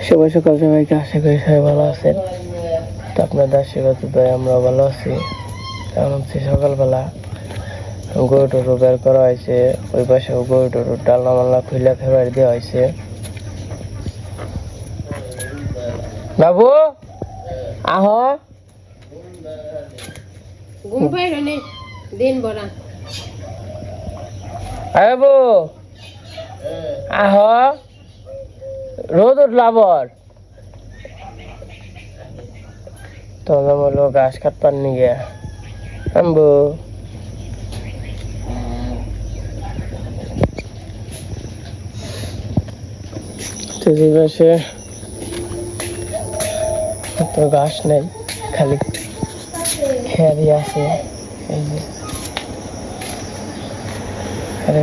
সবাই সকাল সবাইকে আশা করি সবাই ভালো আছেন। তো আপনাদের আশীর্বাদ দয়া আমরা ভালো আছি। কারণ হচ্ছে সকালবেলা গরু টরু বের করা হয়েছে, ওই পাশে গরু টরু ডালনা মাল্লা খুলে ফেবার দেওয়া হয়েছে। বাবু আহ বাবু আহ রোদ উঠলো আবার। তখন বললো ঘাস কাটবার নিয়ে আনবো। তো ঘাস নেই, খালি খেয়ারি আছে। এই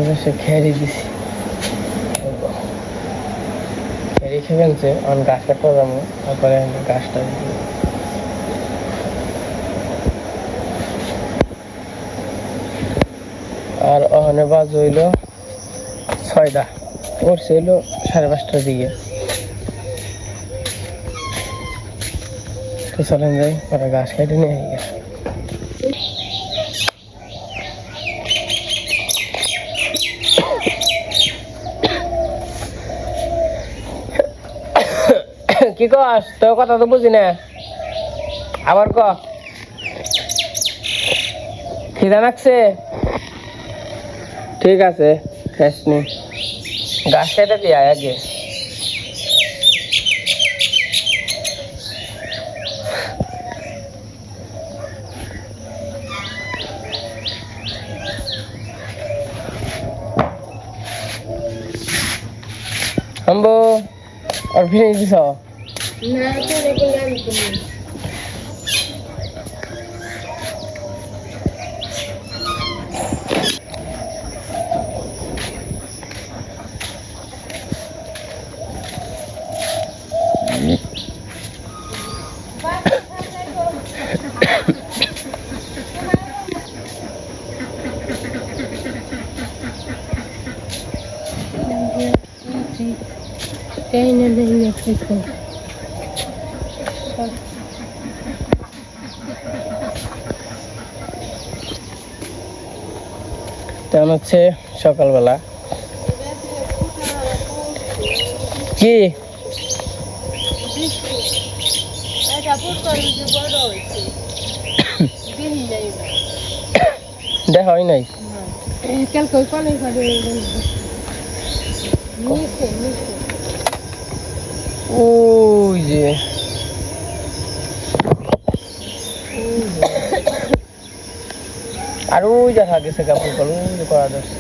যে খেয়ারি দিছি, খেয়ারি খেয়ে আমি ঘাস কাটতে যাবো। তারপরে ঘাসটা আর ওখানে বাজ হইল 6টা, উঠছে হইলো 5:30টার দিকে। তো চলেন যাই, ওরা ঘাস কেটে নিয়ে গেছে। কি কস? তোর কথা তো বুঝি না, আবার ক। খিদা লাগছে? ঠিক আছে, খাস নি। ঘাস কেটে দিয়ে আগে। আম্বো আর ফিরে দিছ না? তেমন হচ্ছে সকালবেলা কি দেখা হয় নাই। ওই যে আর ওই দেখা গেছে কাপড় কল করা যাচ্ছে।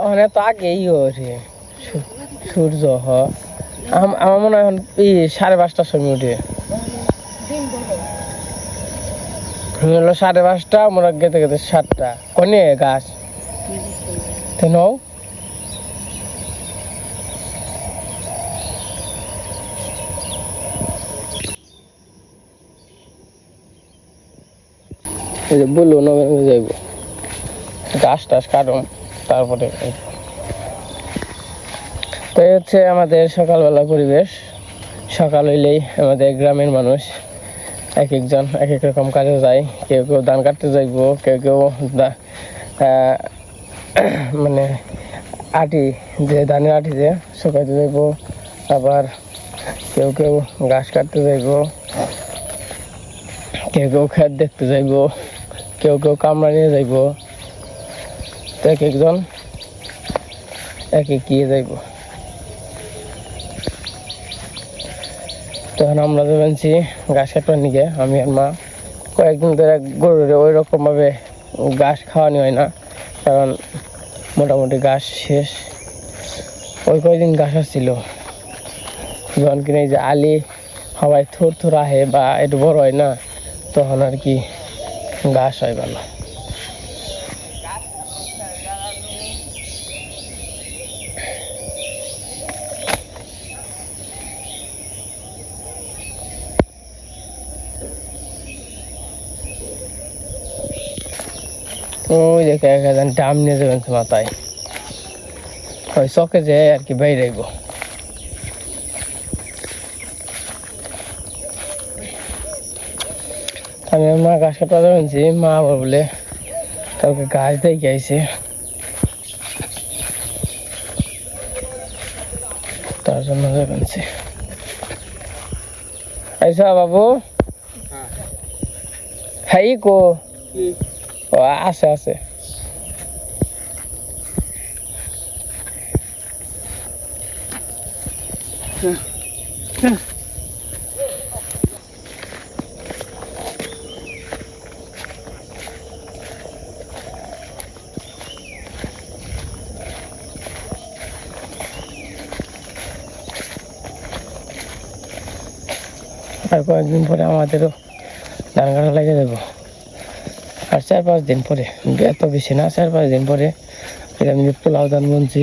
ওখানে তো আগেই ওঠে সূর্য। আমার মনে হয় এখন 5:30টার সময় উঠে। হলো 5:30, মোরা গেতে গেতে 7টা। কোনে গাছ কেন বললো না যাইব গাছ টাছ কাটুন, তারপরে তো হচ্ছে আমাদের সকালবেলা পরিবেশ। সকাল হইলেই আমাদের গ্রামের মানুষ এক একজন এক এক রকম কাজে যায়। কেউ কেউ ধান কাটতে যাইব, কেউ কেউ মানে আটি যে ধানের আটি যে শুকাইতে যাইব, আবার কেউ কেউ ঘাস কাটতে যাইব, কেউ কেউ খেত দেখতে যাইব, কেউ কেউ কামড়া নিয়ে যাইব। তো এক একজন এক এক গিয়ে যাইব। তখন আমরা যাবেনছি ঘাস কাটবার নিকে। আমি আর মা কয়েকদিন ধরে গরুরে ওই রকমভাবে ঘাস খাওয়ানি হয় না, কারণ মোটামুটি ঘাস শেষ। ওই কয়েকদিন ঘাস আসছিল, যখন কিনে যে আলি সবাই থোর থোর আহে বা একটু বড় হয় না, তখন আর কি ঘাস হয় ভালো। ওই দেখে একজন ডাম নিয়ে যাবেন মাথায়, ওই চকে যে আর কি বাইরে আইব। আমি মা গাছ কাটা যাচ্ছি, মা আবার বলে কালকে গাছ দেখে আইছে, তার জন্য যাচ্ছি। আইসা বাবু, হ্যাঁ কো ও আছে আছে। আর কয়েকদিন পরে আমাদেরও ধান কাটা লেগে যাবো, আর 4-5 দিন পরে, এত বেশি না, 4-5 দিন পরে আমি পোলাও ধান বুনছি,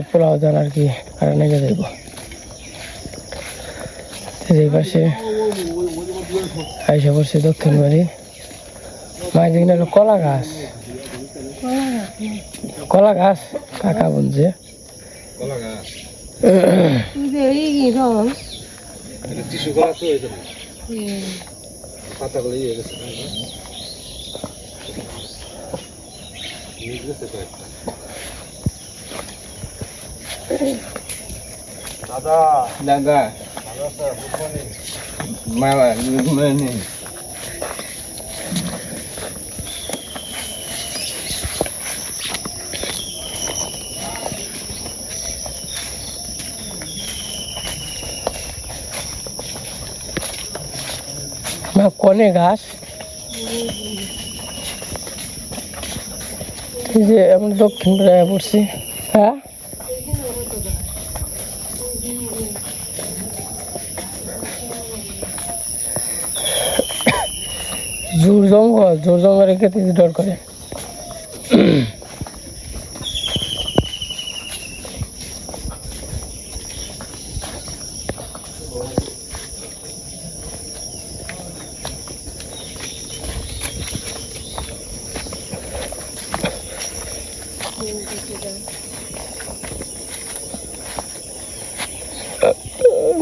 পোলাও ধান আর কি কাটা লেগে যাব। এই পাশে আইসা পড়ছে দক্ষিণ বাড়ি, মাঝে কিনা কলা গাছ, কলা গাছ কাকা বুনছে। দাদা দাদা মামা মানে কনে গাছ যে আমরা দক্ষিণ পাড়ায় পড়ছি। হ্যাঁ জোর জঙ্গল খেতে ডর করে।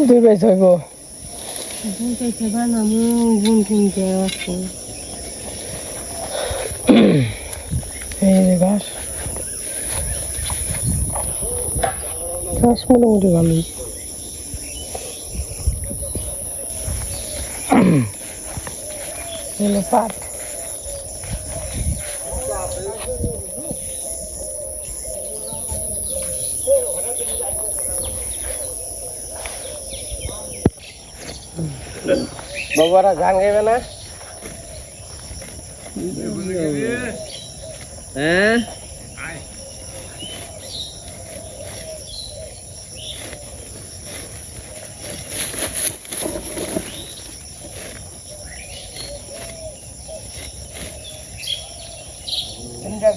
দুই পাইছ হইব এই যে গাছ, গাছ মোটামুটি ভালোই। পাট বাবারা গান গাইবে না? হ্যাঁ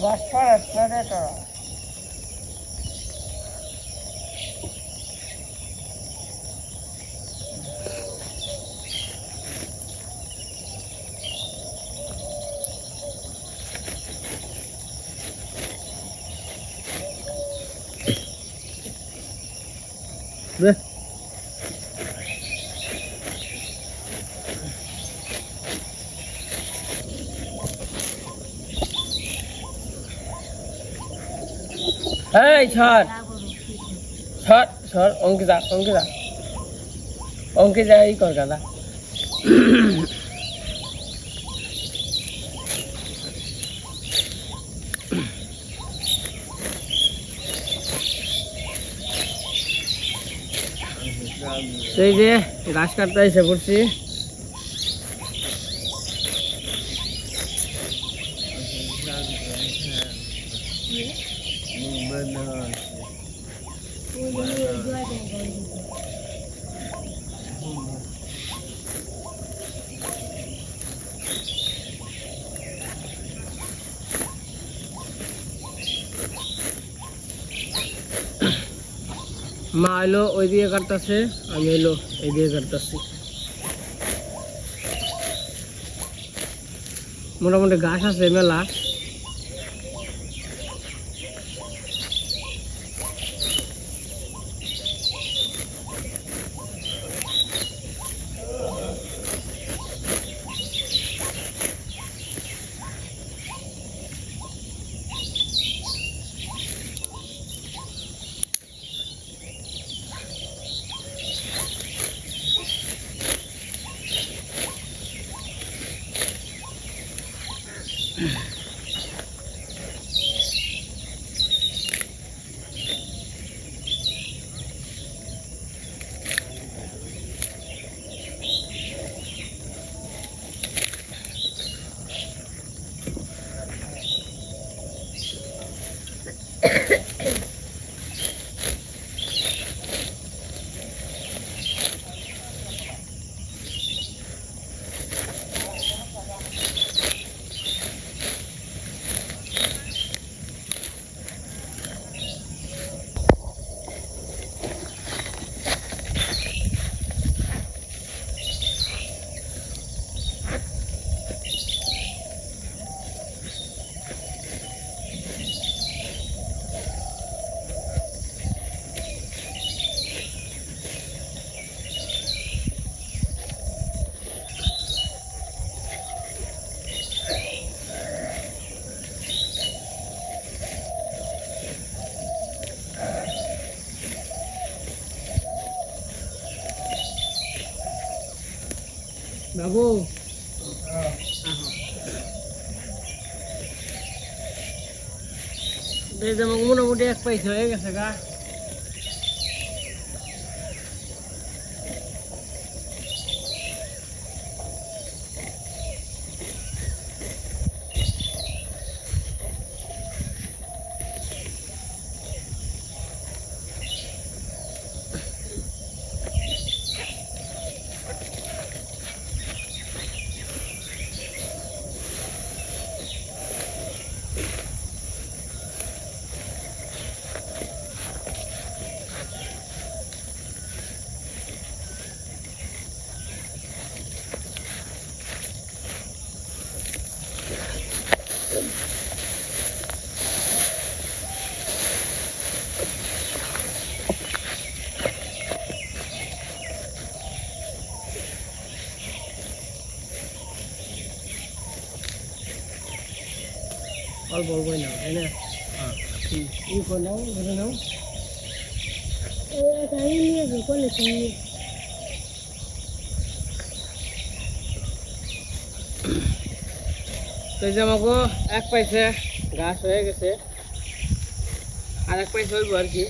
গাছ ছাড়া এই সর অঙ্কিতা এই কর গাদা। এই যে গাছ কাটতে এসে পড়ছি, মা এলো ওই দিকে কাটতেছে, আমি এলো এই দিকে কাটতেছি। মোটামুটি গাছ আছে মেলা। বাবু মোটামুটি এক পয়সা হয়ে গেছে গা। অল্প অল্পই নাও, তাই না? ই করে নাও, ধরে নাও। তো যে আমাকে এক পয়সা ঘাস হয়ে গেছে, আর এক পয়সা হইব আর কি।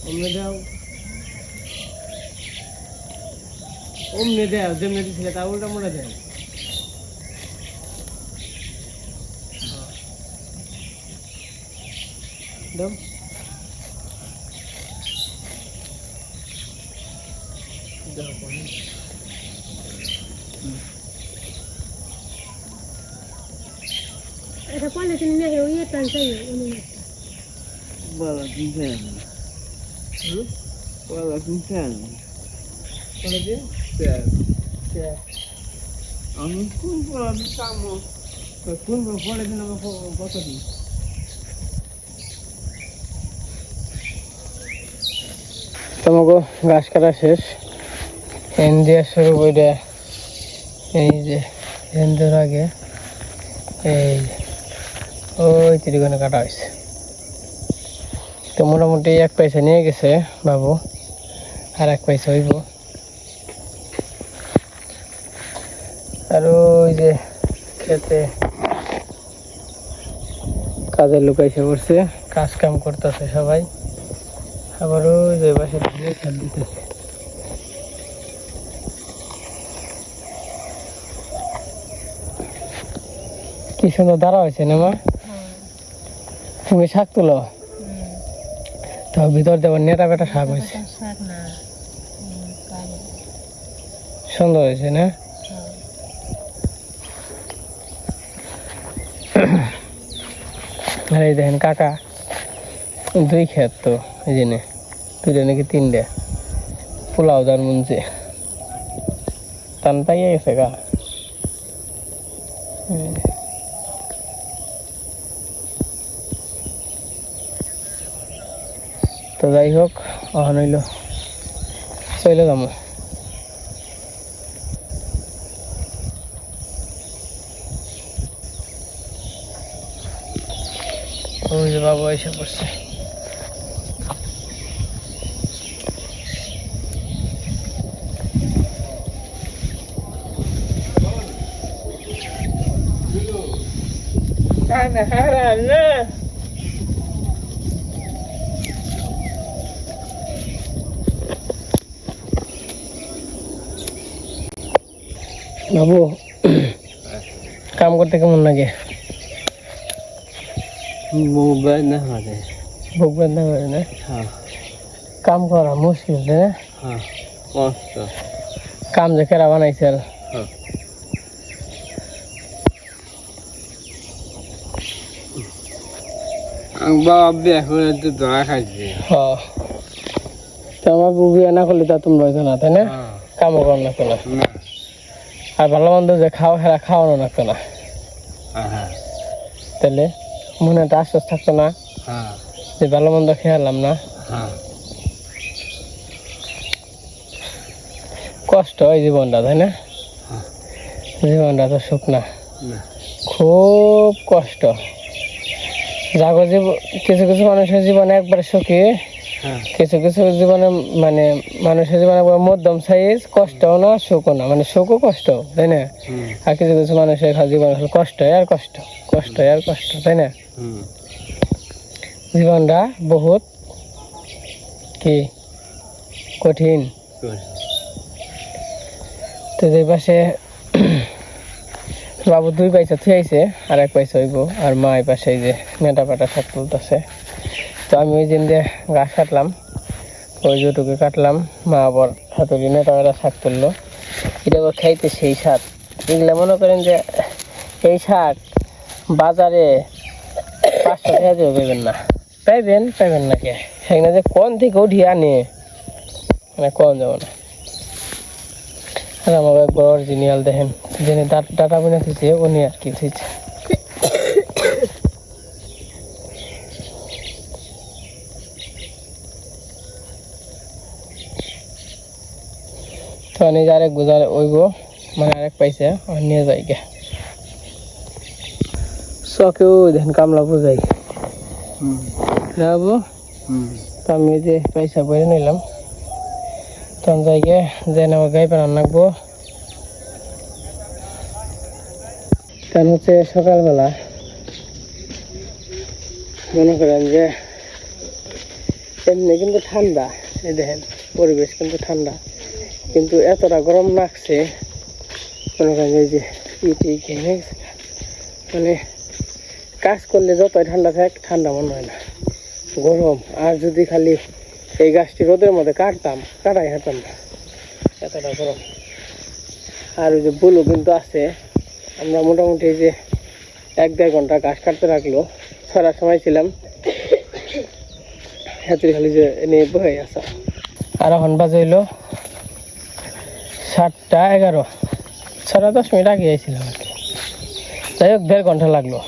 অমনে দাও, অমনে দাও, যেমনি দিছিলে তা উল্টা মনে দেয়। দাও এটা পলিথিন নিয়ে ওই টান চাই Bala güzel. Bala güzel. করে দিয়ে Güzel. Ama kun bala bir tamo. কোন পরে দিন আমাকে কত দিন তোমাকে ঘাস কাটা শেষ। এন দিয়ে শুরু করে এই যে এনদের আগে এই ওই তিরিগুনে কাটা হয়েছে। তো মোটামুটি এক পয়সা নিয়ে গেছে বাবু, আর এক পয়সা হইব। আর ওই যে খেতে কাজের লোক এসে পড়ছে, কাজ কাম করতেছে সবাই। আবার ওই যে বাসা দিয়ে খেল দিতেছে। কি সুন্দর দাঁড়া হয়েছে না মা? তুমি শাক তুলো, তো ভিতর দেবার নেটা বেটা শাক হয়েছে, সুন্দর হয়েছে না? আর এই দেখেন কাকা দুই ক্ষেত, তো এই জন্য দুইটা নাকি তিনটে পোলাও দার মনছে টান পাইয়া গেছে গা। তো যাই হোক অহন হইল চলে যাবো। ওই যে বাবু এসে পড়ছে। বাবু কাম করতে কেমন লাগে? মোবাইল না মানে বুক ব্যথা করে না? হ্যাঁ কাম করা মুশকিল না? হ্যাঁ কষ্ট কাম যে কেরা বানাইছে হ্যাঁ বাবা বিয়ে করে তো ধরা খাইছে। তো আমার বউ বিয়ে না করলে তা তোমরা হইতো না, তাই না? হ্যাঁ কামও কর না তো না, না আর ভালো মন্দ যে খাও হেরা খাওয়ানো লাগতো না, হ্যাঁ তাহলে মনে একটা আশ্বাস থাকতো না হ্যাঁ যে ভালো মন্দ খেয়ালাম না। হ্যাঁ কষ্ট এই জীবনটা, তাই না? হ্যাঁ জীবনটা তো সুখ না, না খুব কষ্ট। জাগো কিছু কিছু মানুষের জীবনে একবারে সুখী, হ্যাঁ কিছু কিছু জীবনে মানে মানুষের জীবনে একবার মধ্যম সাইজ, কষ্টও না সুখও না, মানে সুখও কষ্ট, তাই না? হুম আর কিছু কিছু মানুষের জীবন কষ্ট আর কষ্ট, কষ্ট আর কষ্ট, তাই না? হুম জীবনটা বহুত কি কঠিন। তো যে পাশে বাবু 2 পয়সা থুয়াইছে আর 1 পয়সা হইব, আর মা এই পাশে এই যে নেটা পাটা শাক তুলতেছে। তো আমি ওই দিন যে গাছ কাটলাম, ওই যেটুকু কাটলাম, মা আবার হাতুড়ি নেটা পাটা শাক তুললো। এটা আবার খাইতে সেই স্বাদ। এগুলা মনে করেন যে এই শাক বাজারে 500 টাকা দিয়ে পাইবেন না, পাইবেন না কে, সেখানে যে কোন থেকে উঠিয়ে আনে মানে কোন যাবো না। আর আমার একবার অরিজিনাল দেখেন, যিনি ডাটা বিনা থুইছে উনি আর কি থুইছে। তো আমি আরেক গুজার ওইব মানে আরেক পাইছে নিয়ে যাই গে চকেও দেখেন কামলা বুঝাই যাবো। তো আমি এই যে পয়সা বইরে নিলাম, তখন যাইগে যে আমার গাই পান রাখবো। কারণ হচ্ছে সকালবেলা মনে করেন যে এমনি কিন্তু ঠান্ডা, এই দেখেন পরিবেশ কিন্তু ঠান্ডা, কিন্তু এতটা গরম লাগছে মনে করেন এই যে ইটি ঘেমে গেছে। মানে কাজ করলে যতই ঠান্ডা থাক ঠান্ডা মনে হয় না, গরম। আর যদি খালি এই গাছটি রোদের মধ্যে কাটাই হাঁটতাম না, এতটা গরম। আর ওই যে বুলু কিন্তু আছে, আমরা মোটামুটি যে 1-1.5 ঘন্টা গাছ কাটতে রাখলো, ছড়ার সময় ছিলাম হাতুড়ি খালি যে এনে বয়ে আসা। আর এখন বাজে হইলো 7:11, 10 মিনিট আগে আইছিলাম আর কি। যাই হোক 1.5 ঘন্টা লাগলো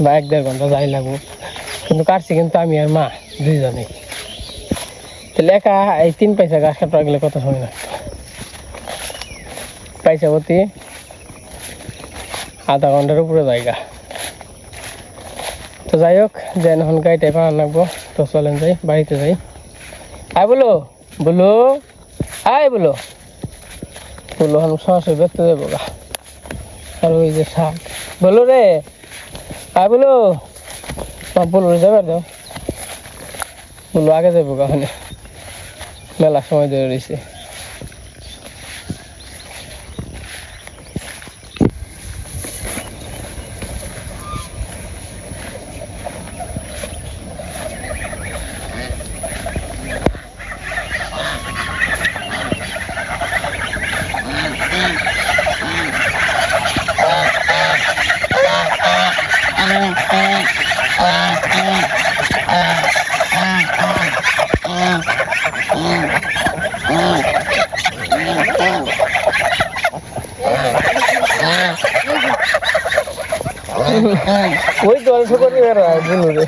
বা 1-1.5 ঘন্টা যাই লাগবো, কিন্তু কাটছি কিন্তু আমি আর মা দুইজনেই। তাহলে একা এই 3 পয়সা গাছ কাটা গেলে কত সময় লাগতো? পয়সা প্রতি আধা ঘন্টার উপরে জায়গা। তো যাই হোক যে এখন গাড়িটাই পাওয়া লাগবো, তো চলেন যাই বাড়িতে যাই। আয় বলো বলো, আয় বলো বলো, আমি সরাসরি দেখতে যাবো গা। আর ওই যে শাক বলো রে, আয় বলো বলো যাবার দাও, বলো আগে যাবো গা, ওখানে মেলা সময় ধরে রয়েছে। ওই তো অল্প করে বুনুরে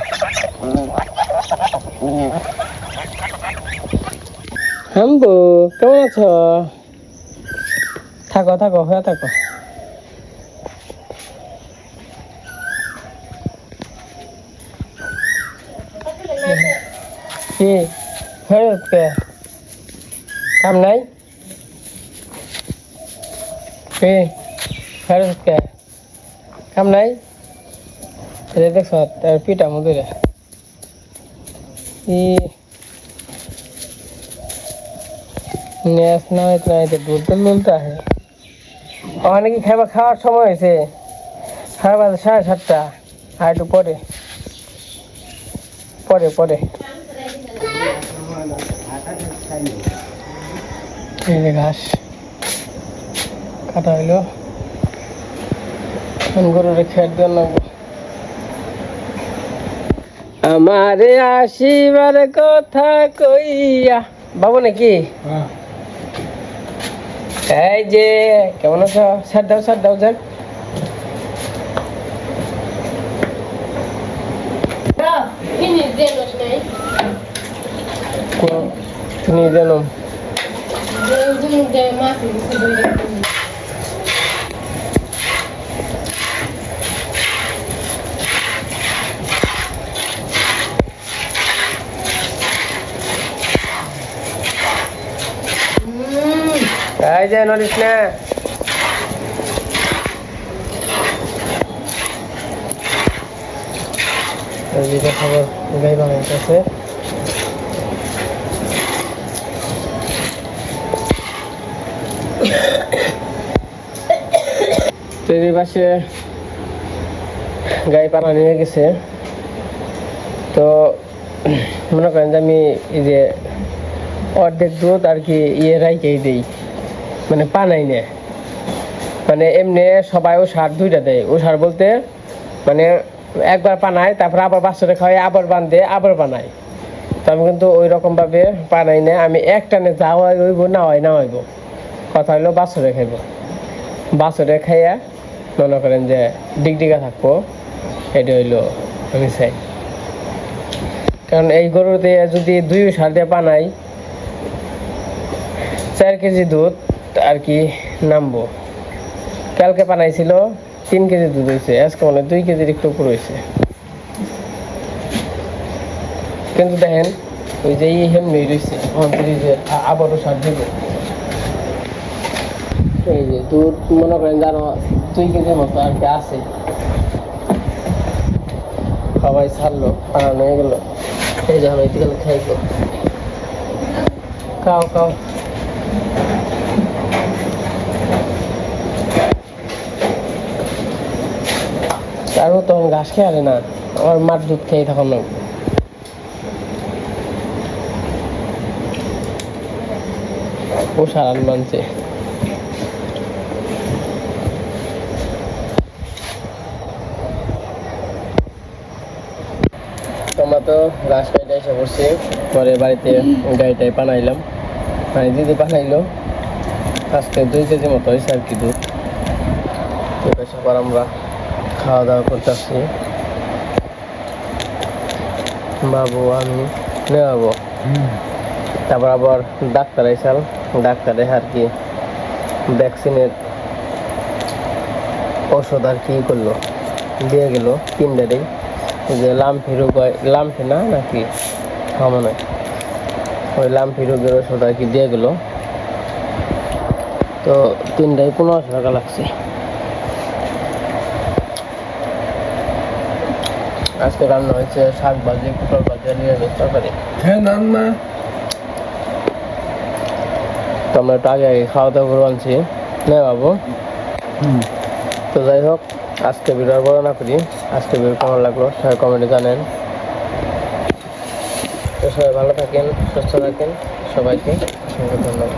হাম্বু কেমন আছো? থাকো থাকো হয়ে থাকো। কি হয়ে কাম নাই? কি হয়ে কাম নাই? দেখছ তার পিঠা মধুরে নেস না দুধ তো মিলতে আছে। ওখানে কি খাওয়ার সময় হয়েছে? খাওয়া বাজে 7:30। আর একটু পরে পরে পরে এই যে ঘাস কাটা হইলো, গরুরে খেট দেওয়া লাগবো। আমারে আসিবার কথা কইয়া বাবু নাকি? এই যে কেমন আছো? সার দাও যাক। তুমি জানো এই যে নড়িস না। খবর গাই বানাইতেছে। ট্রেনের পাশে গাই পাড়া নিয়ে গেছে। তো মনে করেন যে আমি এই যে অর্ধেক দুধ আর কি রাইকেই দিই, মানে পানাই নে, মানে এমনি সবাই ও সার 2টা দেয়। ও সার বলতে মানে একবার পানায়, তারপর আবার বাচ্চাটা খাওয়াই, আবার বান্ধে, আবার বানায়। তো আমি কিন্তু ওই রকমভাবে পানাই না, আমি একটানে যাওয়া হইব না হয় না হইব। কথা হইলো বাচ্চাটা খাইব, বাচ্চাটা খাইয়া মনে করেন যে ডিগডিগা থাকবো, এটা হইলো আমি চাই। কারণ এই গরুতে যদি 2 সার দিয়ে পানাই 4 কেজি দুধ আর কি নামবো। কালকে বানাইছিল 3 কেজি দুধ হয়েছে, আজকে মনে 2 কেজির একটু উপর হয়েছে। কিন্তু দেখেন ওই যে হেমনি রয়েছে যে আবারও সার দেবে। এই যে দুধ মনে করেন জানো 2 কেজির মতো আর কি আছে। সবাই ছাড়লো, পানানো হয়ে গেল। এই যখন ওই দিকে খাইবো, খাও খাও। আর ও তখন ঘাস খেয়ে আরে না, আমার মার দুধ খেয়ে তখন না। ও সারান মানছে। আমরা তো ঘাস খাইতে এসে পড়ছি, পরে বাড়িতে গাইটাই বানাইলাম, মানে দিদি বানাইলো। আজকে 2 কেজি মতো হয়েছে আর কি দুধ। আবার আমরা খাওয়া দাওয়া করতেছি, বাবু আমি নেবো। তারপর আবার ডাক্তার আইসাল, ডাক্তারে আর কি ভ্যাকসিনের ওষুধ আর কি করলো, দিয়ে গেল 3টারই। যে লাম্পি রোগ হয়, লাম্পি না নাকি মনে হয়, ওই লাম্পি রোগের ওষুধ আর কি দিয়ে গেল। তো 3টায় 1500 টাকা লাগছে। আজকে রান্না হয়েছে শাক ভাজি, পটল ভাজি, নিরামিষ তরকারি। হ্যাঁ রান্না তো আমরা একটু আগে আগে খাওয়া দাওয়া করে আনছি না বাবু। তো যাই হোক, আজকে ভিডিও আর বড় না করি। আজকে ভিডিও কেমন লাগলো সবাই কমেন্টে জানেন। তো সবাই ভালো থাকেন, সুস্থ থাকেন, সবাইকে অসংখ্য ধন্যবাদ।